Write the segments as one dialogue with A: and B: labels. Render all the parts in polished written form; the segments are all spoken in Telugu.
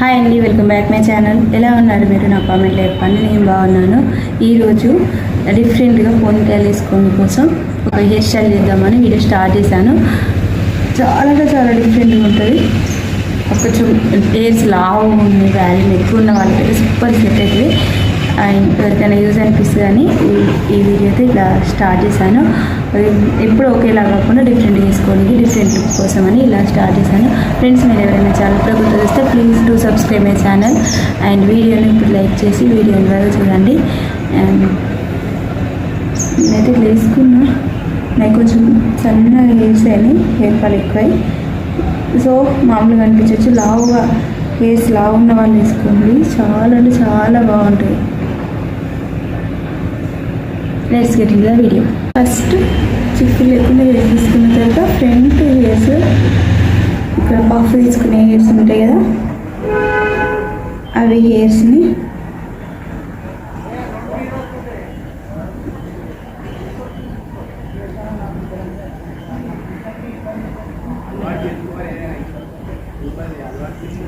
A: హాయ్ అండి, వెల్కమ్ బ్యాక్ మై ఛానల్. ఎలా ఉన్నారు మీరు? నా కామెంట్లో చెప్పండి. నేను బాగున్నాను. ఈరోజు డిఫరెంట్గా పోనీటైల్ వేసుకోవడం కోసం ఒక హెయిర్ స్టైల్ చేద్దామని వీడియో స్టార్ట్ చేశాను. చాలా డిఫరెంట్గా ఉంటుంది. కొంచెం హెయిర్స్ లావు ఉంది, వాల్యూమ్ ఎక్కువ ఉన్న వాళ్ళకైతే సూపర్ సెట్ అవుతుంది. అండ్ ఎవరికైనా యూజ్ అనిపిస్తుంది అని ఈ వీడియో అయితే ఇలా స్టార్ట్ చేశాను. ఎప్పుడు ఒకేలా కాకుండా డిఫరెంట్ చేసుకోవడానికి డిఫరెంట్ లుక్ కోసం అని ఇలా స్టార్ట్ చేశాను. ఫ్రెండ్స్, మీరు ఎవరైనా ఛానల్ కూడా గుర్తు చేస్తే please to subscribe my channel and వీడియోని ఇప్పుడు లైక్ చేసి వీడియోని బాగా చూడండి. అండ్ నేనైతే ఇట్లా వేసుకున్నా. నాకు కొంచెం సన్నగా హెయిర్స్ అని హెయిర్ ఫాల్ ఎక్కువై సో మామూలుగా అనిపించవచ్చు. లావుగా హెయిర్స్ లావు ఉన్న వాళ్ళు వేసుకోండి, చాలా బాగుంటుంది. Let's get in the video. First చిక్కులు లేకుండా హెయిర్ తీసుకున్న తర్వాత ఫ్రంట్ హెయిర్స్ ఇక్కడ పఫ్ తీసుకునే హెయిర్స్ ఉంటాయి కదా, అవి హెయిర్స్ని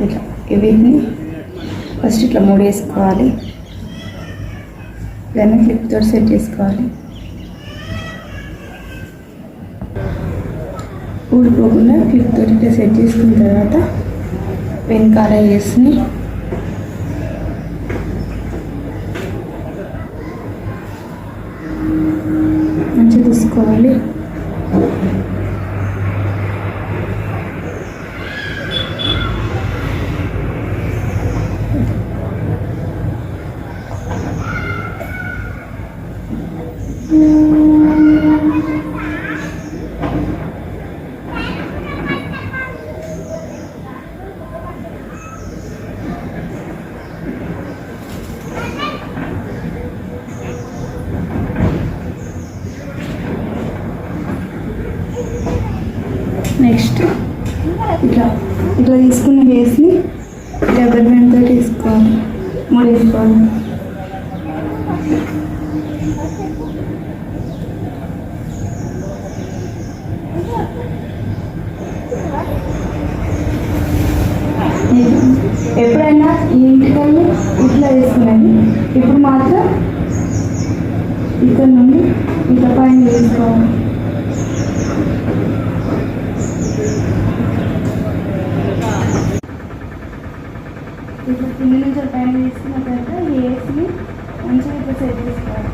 A: ఇట్లా వీటిని ఫస్ట్ ఇట్లా మూడు వేసుకోవాలి. దాన్ని క్లిప్తో సెట్ చేసుకోవాలి. ఊడిపోకుండా క్లిప్తో ఇట్లా సెట్ చేసుకున్న తర్వాత వెనకాల హెయిర్స్ని మంచిగా తీసుకోవాలి. నెక్స్ట్ ఇట్లా తీసుకున్న హెయిర్స్ని రబ్బర్ బ్యాండ్తో తీసుకోవాలి, మూడు వేసుకోవాలి. ఎప్పుడైనా ఈ ఇంటికల్ని ఇట్లా వేసుకునేది, ఇప్పుడు మాత్రం ఇక్కడ నుండి ఇట్లా పైన వేసుకోవాలి. ఇట్లా కింద నుంచి పైన తీసుకున్న తర్వాత హెయిర్స్ని మంచిగా ఇట్లా సెట్ చేసుకోవాలి.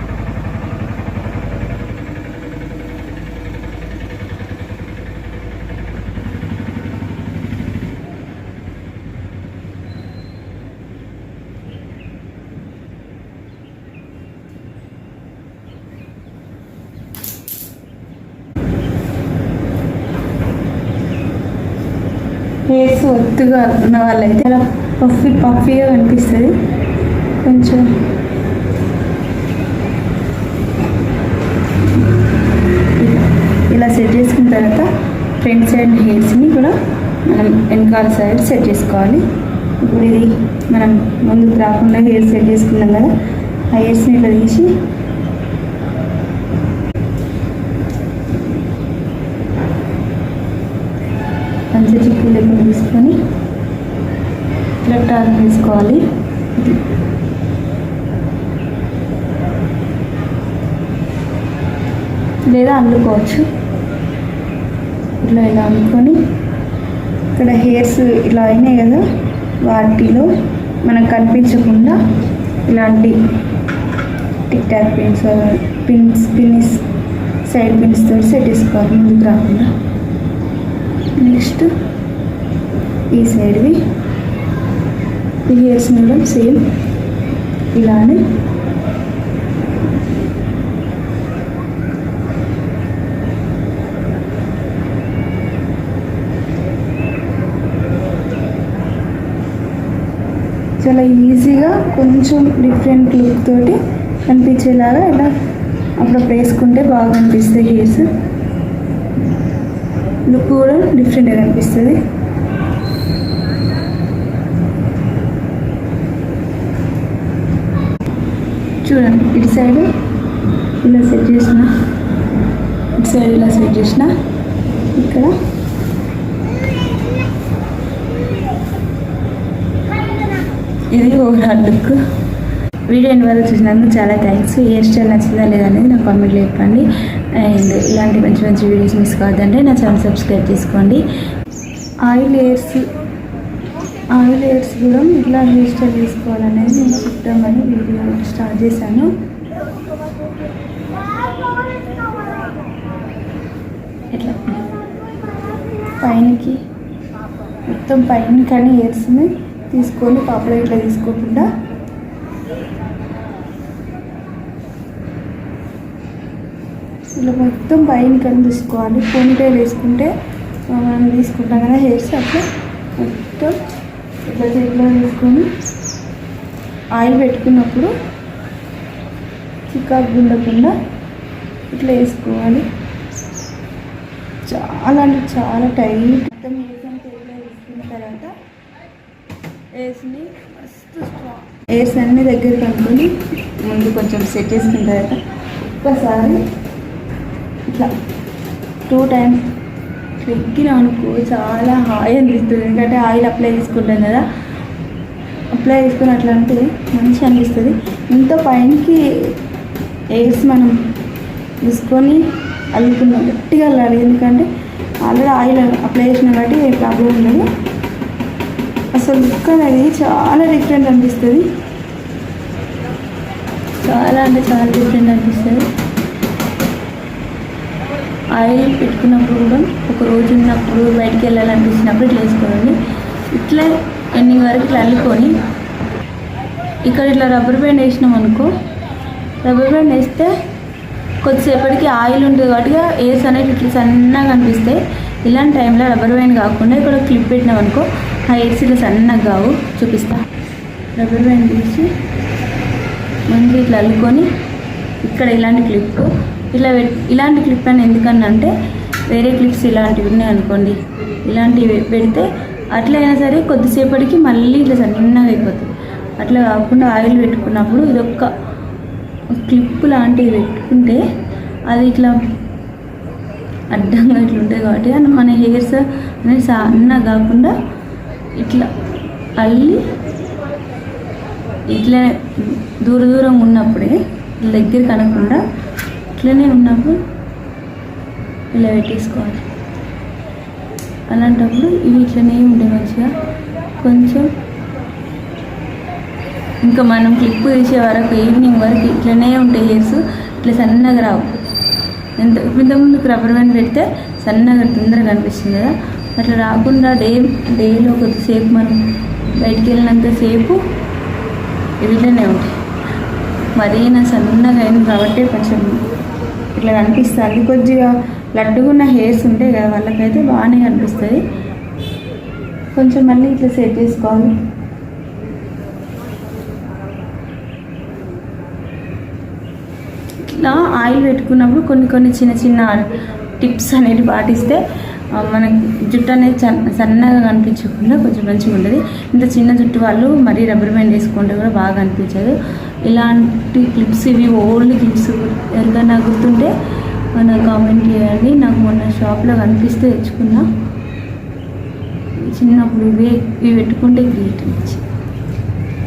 A: హెయిర్స్ ఒత్తుగా ఉన్న వాళ్ళైతే అలా పఫీగా కనిపిస్తుంది. కొంచెం ఇలా సెట్ చేసుకున్న తర్వాత ఫ్రంట్ సైడ్ హెయిర్స్ని కూడా మనం వెనకాల సైడ్ సెట్ చేసుకోవాలి. ఇప్పుడు ఇది మనం ముందుకు రాకుండా హెయిర్ సెట్ చేసుకున్నాం కదా, ఆ హెయిర్స్ని ఇట్లా తీసి మంచిగా చిక్కులు లేకుండా తీసుకొని ఇట్లా టర్న్ తీసుకోవాలి. లేదా అల్లుకోవచ్చు. ఇట్లా ఇలా అనుకొని ఇక్కడ హెయిర్స్ ఇలా అయినాయి కదా, వాటిలో మనకు కనిపించకుండా ఇలాంటి టిక్ టాక్ పిన్స్ సైడ్ పిన్స్తో సెట్ చేసుకోవాలి ముందుకు రాకుండా. నెక్స్ట్ ఈ సైడ్వి ఈ హెయిర్స్ కూడా సేమ్ ఇలానే చాలా ఈజీగా కొంచెం డిఫరెంట్ లుక్ తోటి కనిపించేలాగా ఇలా అప్పుడప్పుడు వేసుకుంటే బాగా అనిపిస్తుంది. హెయిర్స్ లుక్ కూడా డిఫరెంట్గా కనిపిస్తుంది. చూడండి, ఇటు సైడ్ ఇలా సెట్ చేసిన, ఇటు సైడ్ ఇలా సెట్ చేసిన, ఇక్కడ ఇది ఓవరాల్ లుక్. వీడియో ఎన్ని వరకు చూసినందుకు చాలా థ్యాంక్స్. హెయిర్ స్టైల్ నచ్చిందా లేదా అనేది నా కామెంట్లో చెప్పండి. అండ్ ఇలాంటి మంచి మంచి వీడియోస్ మిస్ కావద్దంటే నా ఛానల్ సబ్స్క్రైబ్ చేసుకోండి. ఆయిల్ హెయిర్స్ కూడా ఇట్లా హెయిర్ స్టైల్ చేసుకోవాలనేది నేను చెప్తామని వీడియో స్టార్ట్ చేశాను. ఇట్లా పైనకి మొత్తం పైన కానీ హెయిర్స్ని తీసుకొని పాపలో ఇట్లా తీసుకోకుండా ఇలా మొత్తం పైన కానీ తీసుకోవాలి. పోనీటైల్ వేసుకుంటే మనం తీసుకుంటాం కదా హెయిర్స్, అట్లా మొత్తం ఇట్లా చేతిలో తీసుకొని ఆయిల్ పెట్టుకున్నప్పుడు చికాకు ఉండకుండా ఇట్లా వేసుకోవాలి. చాలా అంటే చాలా టైట్ మొత్తం హెయిర్స్ అంతా ఇట్లా వేసుకున్న తర్వాత హెయిర్స్ని మస్తు స్ట్రాంగ్ హెయిర్స్ అన్నీ దగ్గరికి అనుకొని ముందు కొంచెం సెట్ చేసుకున్న తర్వాత ఒక్కసారి ఇట్లా 2 times ఎక్కినా అనుకో చాలా హాయి అనిపిస్తుంది. ఎందుకంటే ఆయిల్ అప్లై చేసుకుంటాం కదా, అప్లై చేసుకుని అట్లా అంటే మంచిగా అనిపిస్తుంది. ఇంత పైనకి హెయిర్స్ మనం తీసుకొని అల్లుకున్నాం, గట్టిగా అల్లాలి. ఎందుకంటే ఆల్రెడీ ఆయిల్ అప్లై చేసిన కాబట్టి ఏ ప్రాబ్లం ఉండదు. అసలు లుక్ అనేది చాలా డిఫరెంట్ అనిపిస్తుంది. చాలా అంటే చాలా డిఫరెంట్ అనిపిస్తుంది. ఆయిల్ పెట్టుకున్నప్పుడు కూడా ఒక రోజు ఉన్నప్పుడు బయటికి వెళ్ళాలనిపించినప్పుడు ఇట్లా వేసుకోండి. ఇట్లా ఎన్ని వరకు ఇట్లా అల్లుకొని ఇక్కడ ఇట్లా రబ్బర్ బ్యాండ్ వేసినాం అనుకో, రబ్బర్ బ్యాండ్ వేస్తే కొద్దిసేపటికి ఆయిల్ ఉంటుంది కాబట్టి హెయిర్స్ అనేవి ఇట్లా సన్నగా కనిపిస్తాయి. ఇలాంటి టైంలో రబ్బర్ బ్యాండ్ కాకుండా ఇక్కడ క్లిప్ పెట్టినాం అనుకో ఆ హెయిర్స్ ఇట్లా సన్నగా కావు. చూపిస్తా. రబ్బర్ బ్యాండ్ తీసి మంచిగా ఇట్లా అల్లుకొని ఇక్కడ ఇలాంటి క్లిప్ ఇలాంటి క్లిప్ అని ఎందుకనంటే వేరే క్లిప్స్ ఇలాంటివి ఉన్నాయి అనుకోండి, ఇలాంటివి పెడితే అట్లయినా సరే కొద్దిసేపటికి మళ్ళీ ఇట్లా సన్నగా అయిపోతుంది. అట్లా కాకుండా ఆయిల్ పెట్టుకున్నప్పుడు ఇదొక్క క్లిప్ లాంటివి పెట్టుకుంటే అది ఇట్లా అడ్డంగా ఇట్లా ఉంటుంది కాబట్టి మన హెయిర్స్ అనేది సన్నగా కాకుండా ఇట్లా అల్లి ఇట్లా దూరంగా ఉన్నప్పుడే దగ్గర కనకుండా ఇట్లనే ఉన్నప్పుడు ఇలా పెట్టేసుకోవాలి. అలాంటప్పుడు ఇవి ఇట్లనే ఉంటాయి మంచిగా. కొంచెం ఇంకా మనం క్లిప్ తీసే వరకు ఈవినింగ్ వరకు ఇట్లనే ఉంటాయి హెయిర్స్, ఇట్లా సన్నగా రావు. ఇంతకుముందుకు రబ్బర్ బ్యాండ్ పెడితే సన్నగా తొందరగా అనిపిస్తుంది కదా, అట్లా రాకుండా డేలో కొద్దిసేపు మనం బయటికి వెళ్ళినంతసేపు ఇట్లనే ఉంటాయి. మరీ నా సన్నగా అయింది కాబట్టి కొంచెం ఇట్లా కనిపిస్తుంది. కొద్దిగా లడ్డుగున్న హెయిర్స్ ఉంటాయి కదా వాళ్ళకైతే బాగానే కనిపిస్తుంది. కొంచెం మళ్ళీ ఇట్లా సెట్ చేసుకోవాలి. ఇట్లా ఆయిల్ పెట్టుకున్నప్పుడు కొన్ని చిన్న టిప్స్ అనేవి పాటిస్తే మనకి జుట్టు అనేది సన్నగా కనిపించకుండా కొంచెం మంచిగా ఉంటుంది. ఇంత చిన్న జుట్టు వాళ్ళు మరీ రబ్బర్ బ్యాండ్ వేసుకుంటే కూడా బాగా అనిపించదు. ఇలాంటి క్లిప్స్ ఇవి ఓల్డ్ క్లిప్స్ ఎవరికైనా గుర్తుంటే మన కామెంట్ చేయండి. నాకు మొన్న షాప్లో కనిపిస్తే తెచ్చుకున్నా. చిన్నప్పుడు ఇవి పెట్టుకుంటే గ్రేట్ అనిపించి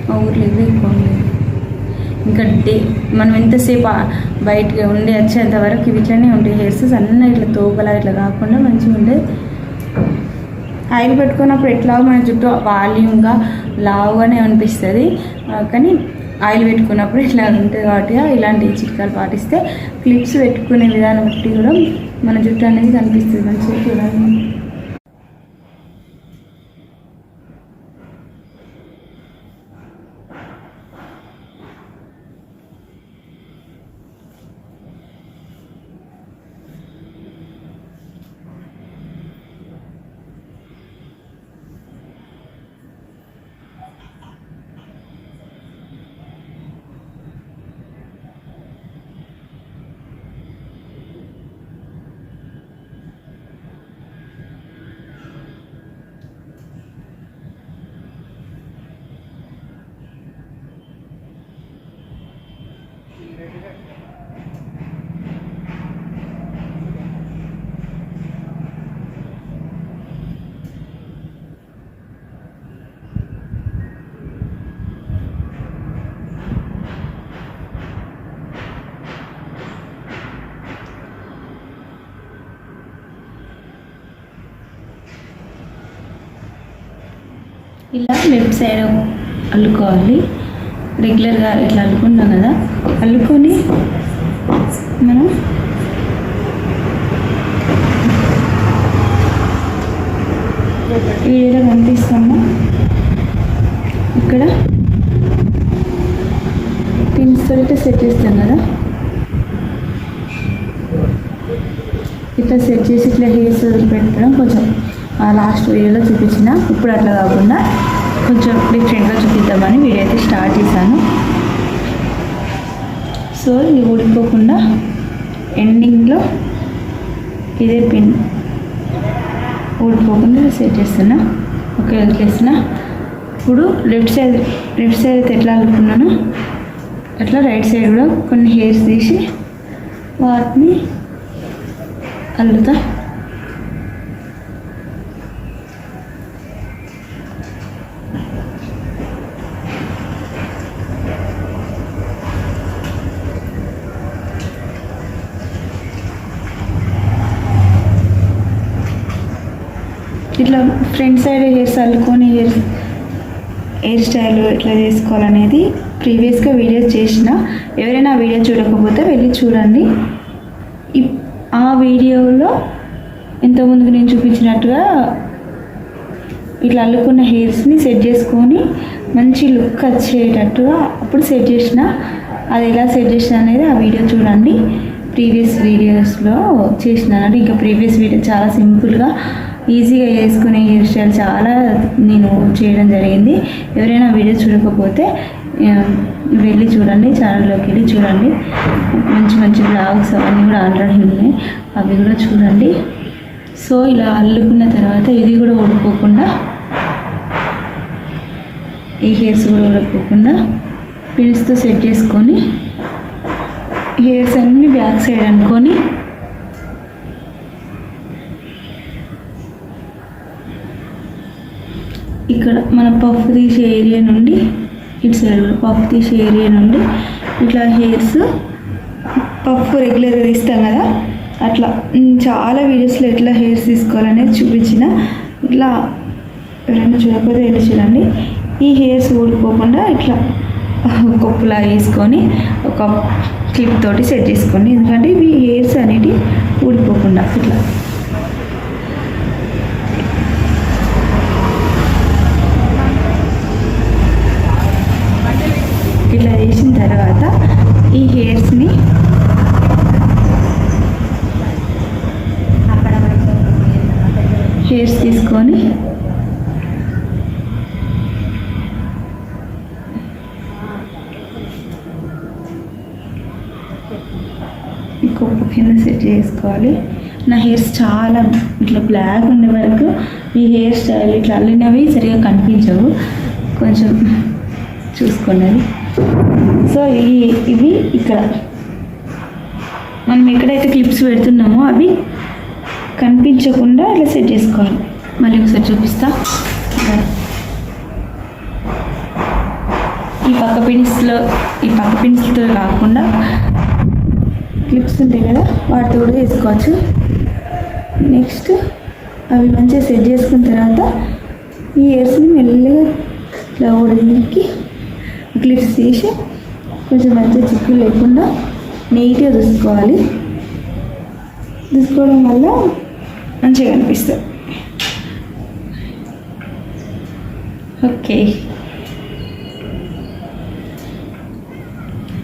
A: మా ఊర్లో ఇవే ఎక్కువ ఉండేది. ఇంకా మనం ఎంతసేపు బయటగా ఉండి వచ్చేంత వరకు ఇవి ఇట్లనే ఉంటాయి హెయిర్స్ సన్న ఇట్లా తోకలా ఇట్లా కాకుండా మంచిగా ఉండేది. ఆయిల్ పెట్టుకున్నప్పుడు ఎట్లా మన జుట్టు వాల్యూమ్గా లావుగానే అనిపిస్తుంది, కానీ ఆయిల్ పెట్టుకున్నప్పుడు ఇట్లా ఉంటుంది కాబట్టి ఇలాంటి చిట్కాలు పాటిస్తే క్లిప్స్ పెట్టుకునే విధానం బట్టి కూడా మన జుట్టు అనేది కనిపిస్తుంది మంచిగా చూడాలి. ఇలా లెఫ్ట్ సైడ్ అల్లుకోవాలి. రెగ్యులర్గా ఇట్లా అల్లుకుంటాం కదా, అల్లుకొని మనం వీడియోలో కనిపిస్తాము. ఇక్కడ పిన్స్ అయితే సెట్ చేస్తాం కదా, ఇట్లా సెట్ చేసి ఇట్లా హెయిర్స్ వదిలిపెట్టడం కొంచెం లాస్ట్ వీడియోలో చూపించిన. ఇప్పుడు అట్లా కాకుండా కొంచెం డిఫరెంట్గా చూపిద్దామని వీడియో అయితే స్టార్ట్ చేశాను. సో ఇది ఊడిపోకుండా ఎండింగ్లో ఇదే పిన్ ఊడిపోకుండా సెట్ చేస్తున్నా. ఓకే, వదిలేస్తున్నా. ఇప్పుడు లెఫ్ట్ సైడ్ అయితే ఎట్లా అల్లుకున్నాను అట్లా రైట్ సైడ్ కూడా కొన్ని హెయిర్స్ తీసి వాటిని అల్లుతా. ఇట్లా ఫ్రంట్ సైడ్ హెయిర్స్ అల్లుకొని హెయిర్ స్టైల్ ఎట్లా చేసుకోవాలనేది ప్రీవియస్గా వీడియోస్ చేసిన. ఎవరైనా ఆ వీడియో చూడకపోతే వెళ్ళి చూడండి. ఆ వీడియోలో ఇంతకుముందుకు నేను చూపించినట్టుగా ఇట్లా అల్లుకున్న హెయిర్స్ని సెట్ చేసుకొని మంచి లుక్ వచ్చేటట్టుగా అప్పుడు సెట్ చేసిన. అది ఎలా సెట్ చేసిన అనేది ఆ వీడియో చూడండి. ప్రీవియస్ వీడియోస్లో చేసినాను. ఇంకా ప్రీవియస్ వీడియో చాలా సింపుల్గా ఈజీగా చేసుకునే హెయిర్ స్టైల్ చాలా నేను చేయడం జరిగింది. ఎవరైనా వీడియో చూడకపోతే వెళ్ళి చూడండి, ఛానల్లోకి వెళ్ళి చూడండి. మంచి మంచి బ్లాగ్స్ అవన్నీ కూడా ఆల్రెడీ ఉన్నాయి, అవి కూడా చూడండి. సో ఇలా అల్లుకున్న తర్వాత ఇది కూడా ఊడిపోకుండా, ఈ హెయిర్స్ కూడా ఊడిపోకుండా పిన్స్తో సెట్ చేసుకొని హెయిర్స్ అన్నీ బ్యాక్ సైడ్ అనుకొని ఇక్కడ మన పఫ్ తీసే ఏరియా నుండి ఇటు సైడ్ కూడా పఫ్ తీసే ఏరియా నుండి ఇట్లా హెయిర్స్ పఫ్ రెగ్యులర్గా తీస్తాం కదా, అట్లా చాలా వీడియోస్లో ఎట్లా హెయిర్స్ తీసుకోవాలనేది చూపించిన. ఇట్లా ఎవరైనా చూడకపోతే వెళ్ళి చూడండి. ఈ హెయిర్స్ ఊడిపోకుండా ఇట్లా కొప్పులా వేసుకొని ఒక క్లిప్ తోటి సెట్ చేసుకోండి. ఎందుకంటే ఇవి హెయిర్స్ అనేవి ఊడిపోకుండా ఇట్లా ఇట్లా చేసిన తర్వాత ఈ హెయిర్స్ని తీసుకొని కొప్పు కింద సెట్ చేసుకోవాలి. నా హెయిర్స్ చాలా ఇట్లా బ్లాక్ ఉండే వరకు ఈ హెయిర్ స్టైల్ ఇట్లా అల్లినవి సరిగా కనిపించవు, కొంచెం చూసుకోండి. సో ఇవి ఇక్కడ మనం ఎక్కడైతే క్లిప్స్ పెడుతున్నామో అవి కనిపించకుండా ఇట్లా సెట్ చేసుకోవాలి. మళ్ళీ ఒకసారి చూపిస్తా. ఈ పక్క పిన్స్తో కాకుండా క్లిప్స్ ఉంటాయి కదా, వాటితో కూడా వేసుకోవచ్చు. నెక్స్ట్ అవి మంచిగా సెట్ చేసుకున్న తర్వాత ఈ హెయిర్స్ని మెల్లగా ఇట్లా ఓడికి క్లిప్స్ తీసి కొంచెం మంచిగా చిక్కులు లేకుండా నీట్గా చూసుకోవాలి. చూసుకోవడం వల్ల మంచిగా కనిపిస్తుంది. ఓకే,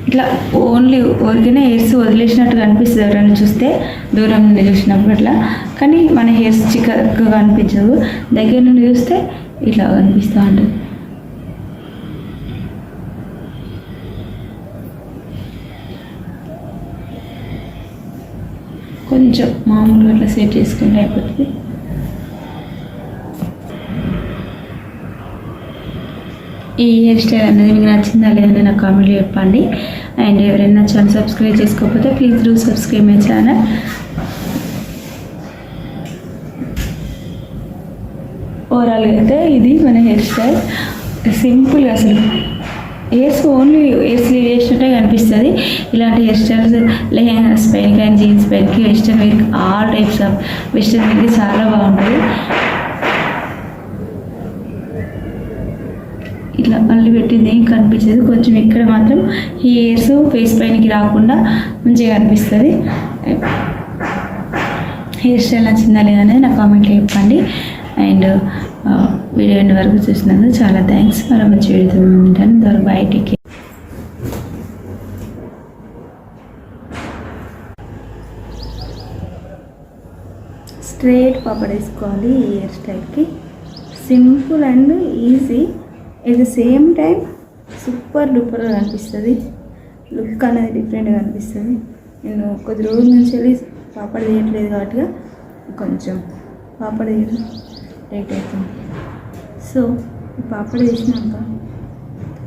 A: ఇట్లా ఓన్లీ ఊరికనే హెయిర్స్ వదిలేసినట్టు కనిపిస్తుంది ఎవరైనా చూస్తే, దూరం నుండి చూసినప్పుడు అట్లా. కానీ మన హెయిర్స్ చిక్కగా కనిపించదు, దగ్గర నుండి చూస్తే ఇట్లా కనిపిస్తూ ఉంటుంది. కొంచెం మామూలుగా అట్లా సెట్ చేసుకుంటే అయిపోతుంది. ఈ హెయిర్ స్టైల్ అనేది మీకు నచ్చిందా లేదని నాకు కామెంట్లో చెప్పండి. అండ్ ఎవరైనా ఛానల్ సబ్స్క్రైబ్ చేసుకోకపోతే please do subscribe my channel. ఓవరాల్గా అయితే ఇది మన హెయిర్ స్టైల్ సింపుల్గా, అసలు హెయిర్స్ ఓన్లీ హెయిర్స్ లీవ్ చేసినట్టే కనిపిస్తుంది. ఇలాంటి హెయిర్ స్టైల్స్ లెహెంగాస్ పైన కానీ జీన్స్ పైనకి western wear all types of western వేర్కి చాలా బాగుంటుంది. ఇట్లా అల్లి పెట్టింది ఏం కనిపించదు. కొంచెం ఇక్కడ మాత్రం హెయిర్స్ ఫేస్ పైనకి రాకుండా మంచిగా కనిపిస్తుంది. హెయిర్ స్టైల్ నచ్చిందా లేదనేది నా కామెంట్లో చెప్పండి. అండ్ వీడియో ఎండ్ వరకు చూసినందుకు చాలా థ్యాంక్స్. మరో మంచి వీడియోతో ఉంటాను. దొరకు బయటికి స్ట్రైట్ పాపడ్ వేసుకోవాలి. ఈ హెయిర్ స్టైల్కి simple and easy, at the same time super డూపర్గా కనిపిస్తుంది. లుక్ అనేది డిఫరెంట్గా కనిపిస్తుంది. నేను కొద్ది రోజుల నుంచి వెళ్ళి పాపడ్ తీయట్లేదు కాబట్టి కొంచెం పాపడ్ తీయడం లేట్ అవుతుంది. సో ఈ పాపడ్ వేసినాక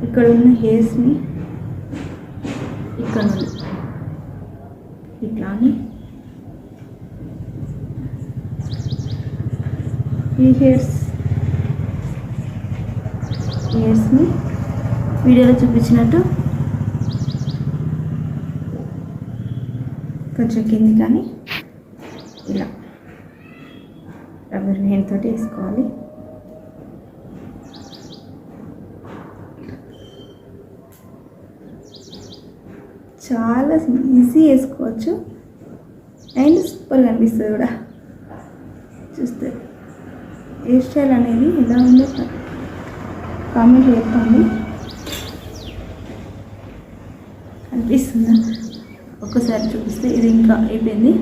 A: ఇక్కడ ఉన్న హెయిర్స్ని ఇక్కడ నుండి ఇట్లా అని ఈ హెయిర్స్ని వీడియోలో చూపించినట్టు కొంచెం కింది కానీ ఇలా రబ్బర్ హ్యాండ్ తోటి వేసుకోవాలి. చాలా ఈజీ వేసుకోవచ్చు అండ్ సూపర్గా అనిపిస్తుంది కూడా. చూస్తే హెయిర్ స్టైల్ అనేది ఎలా ఉందో కామెంట్ చెప్పండి. అనిపిస్తుందా? ఒక్కసారి చూపిస్తే ఇది ఇంకా అయిపోయింది.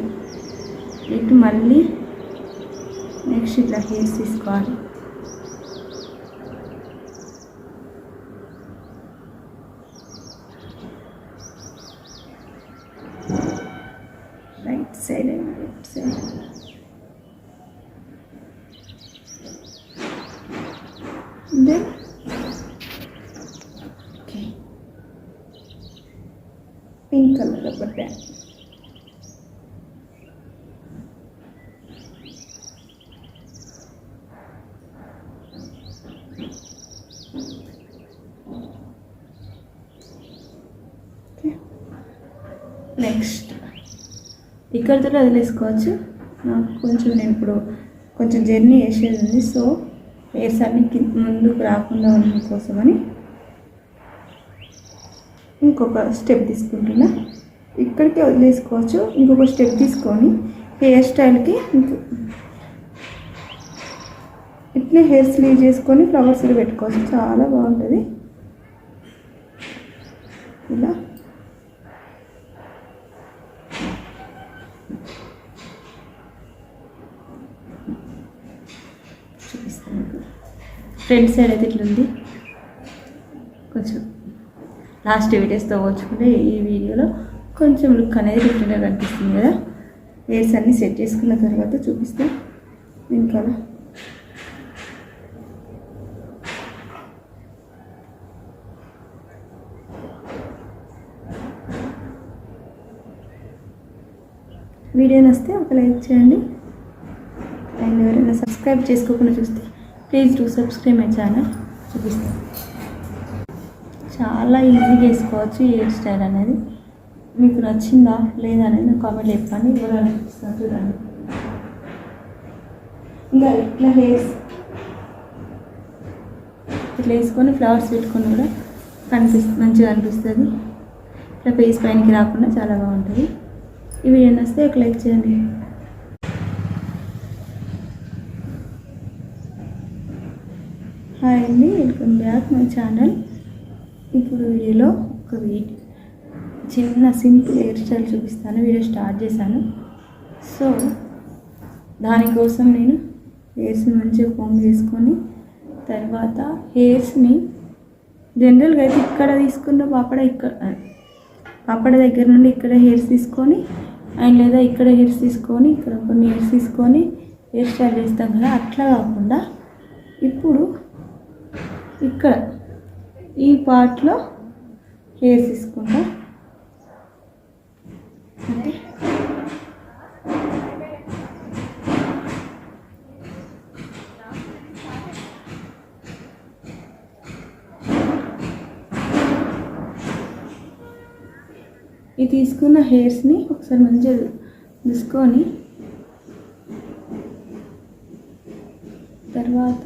A: ఇటు మళ్ళీ నెక్స్ట్ ఇట్లా హెయిర్స్ తీసుకోవాలి. Right side and left side then okay pink colour rubber band. Next ఇక్కడితో వదిలేసుకోవచ్చు. నాకు కొంచెం నేను ఇప్పుడు కొంచెం జర్నీ వేసేది ఉంది. సో హెయిర్స్ అన్ని ముందుకు రాకుండా ఉండడం కోసమని ఇంకొక స్టెప్ తీసుకుంటున్నా. ఇక్కడికే వదిలేసుకోవచ్చు. ఇంకొక స్టెప్ తీసుకొని హెయిర్ స్టైల్కి ఇట్లే హెయిర్ స్లీవ్ చేసుకొని ఫ్లవర్స్ పెట్టుకోవచ్చు. చాలా బాగుంటుంది. ఇలా చూపిస్తాను. ఫ్రంట్ సైడ్ అయితే ఇట్లుంది. కొంచెం లాస్ట్ వీడియోస్తో పోల్చుకుంటే ఈ వీడియోలో కొంచెం లుక్ అనేది డిఫరెంట్గా కనిపిస్తుంది కదా. హెయిర్స్ అన్నీ సెట్ చేసుకున్న తర్వాత చూపిస్తాను. వెనకాల వీడియో నచ్చితే ఒక లైక్ చేయండి. అండ్ ఎవరైనా సబ్స్క్రైబ్ చేసుకోకుండా చూస్తే please do subscribe my channel. చూపిస్తాను. చాలా ఈజీగా వేసుకోవచ్చు ఈ హెయిర్ స్టైల్ అనేది. మీకు నచ్చిందా లేదా అనేది నాకు కామెంట్ చెప్పండి. ఎవరు అనిపిస్తుంది చూడండి. ఇంకా ఇట్లా హెయిర్స్ ఇట్లా వేసుకొని ఫ్లవర్స్ పెట్టుకొని కూడా మంచిగా అనిపిస్తుంది. ఇట్లా ఫేస్ పైనకి రాకుండా చాలా బాగుంటుంది. ఈ వీడియో నచ్చితే ఒక లైక్ చేయండి. హాయ్ అండి, వెల్కమ్ బ్యాక్ మై ఛానల్. ఇప్పుడు వీడియోలో ఒక చిన్న సింపుల్ హెయిర్ స్టైల్ చూపిస్తాను. వీడియో స్టార్ట్ చేశాను. సో దానికోసం నేను హెయిర్స్ని మంచిగా కోమ్ చేసుకొని తర్వాత హెయిర్స్ని జనరల్గా అయితే ఇక్కడ తీసుకున్న పాపడ దగ్గర నుండి ఇక్కడ హెయిర్స్ తీసుకొని అండ్ లేదా ఇక్కడ హెయిర్స్ తీసుకొని ఇక్కడ కొన్ని హెయిర్స్ తీసుకొని హెయిర్ స్టైల్ చేస్తాం కదా. అట్లా కాకుండా ఇప్పుడు ఇక్కడ ఈ పార్ట్లో హెయిర్స్ తీసుకుంటా. అంటే ఈ తీసుకున్న హెయిర్స్ని ఒకసారి మంచిగా తీసుకొని తర్వాత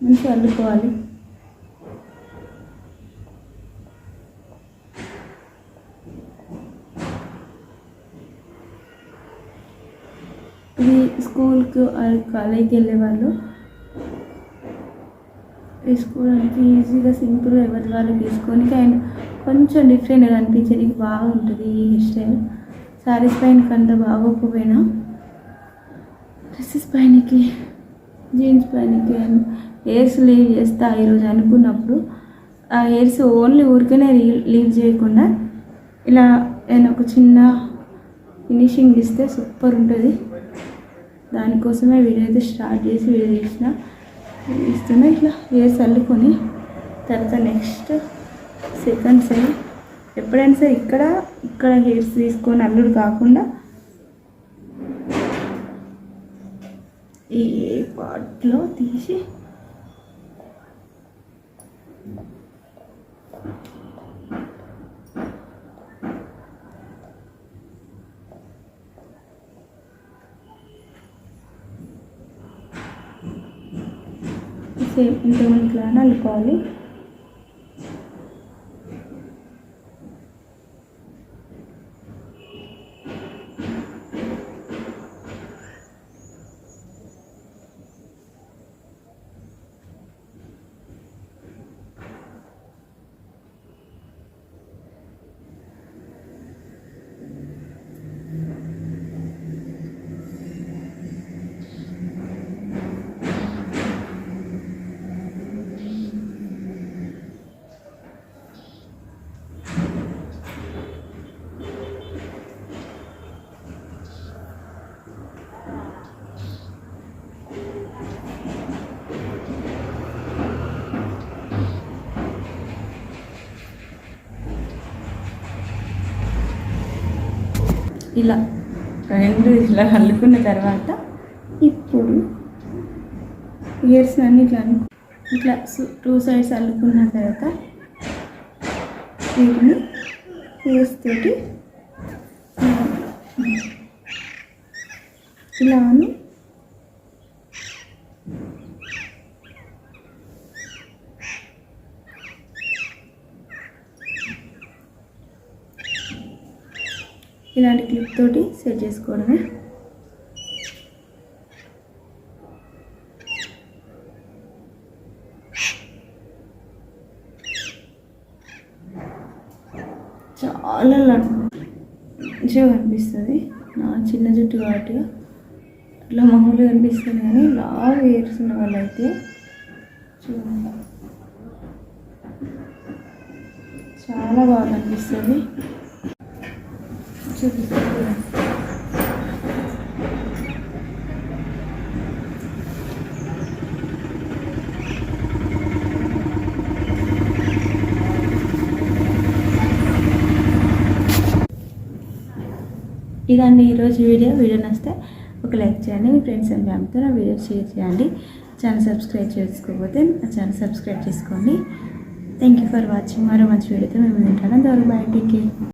A: మంచిగా అల్లుకోవాలి. ఇది స్కూల్కి కాలేజ్కి వెళ్ళే వాళ్ళు వేసుకోవడానికి ఈజీగా సింపుల్గా ఎవరి వాళ్ళు తీసుకొని అండ్ కొంచెం డిఫరెంట్గా అనిపించడానికి బాగుంటుంది ఈ హెయిర్ స్టైల్. శారీస్ పైనకి అంత బాగోకపోయినా డ్రెస్సెస్ పైనకి జీన్స్ పైనకి అండ్ హెయిర్స్ లీవ్ చేస్తా ఈరోజు అనుకున్నప్పుడు ఆ హెయిర్స్ ఓన్లీ ఊరికనే లీవ్ చేయకుండా ఇలా నేను ఒక చిన్న ఫినిషింగ్ ఇస్తే సూపర్ ఉంటుంది. దానికోసమే వీడియో అయితే స్టార్ట్ చేసి వీడియో ఇస్తున్నా. ఇట్లా హెయిర్స్ అల్లుకొని తర్వాత నెక్స్ట్ సెకండ్ సైడ్ ఎప్పుడైనా సరే ఇక్కడ హెయిర్స్ తీసుకొని అల్లుడు కాకుండా ఈ పార్ట్లో తీసి సేమ్ ఇంతమంది అల్లుకోవాలి. ఇలా రెండు ఇలా అల్లుకున్న తర్వాత ఇప్పుడు ఇయర్స్ అన్నీ ఇట్లా 2 సైడ్స్ అల్లుకున్న తర్వాత వీటిని ఇయర్స్ తోటి ఇలా ఇలాంటి క్లిప్ తోటి సెట్ చేసుకోవడమే. చాలా మంచిగా కనిపిస్తుంది. నా చిన్న జుట్టు కాబట్టి అట్లా మామూలుగా కనిపిస్తుంది, కానీ లాగా హెయిర్స్ ఉన్న వాళ్ళైతే చూడండి చాలా బాగా కనిపిస్తుంది. ఇదండి ఈరోజు వీడియో నచ్చితే ఒక లైక్ చేయండి, మీ ఫ్రెండ్స్ అండ్ ఫ్యామిలీతో నా వీడియో షేర్ చేయండి. ఛానల్ సబ్స్క్రైబ్ చేసుకోకపోతే నా ఛానల్ సబ్స్క్రైబ్ చేసుకోండి. Thank you for watching. మరో మంచి వీడియోతో మేము ఉంటాను. అంతవరకు బై, టేక్ కేర్.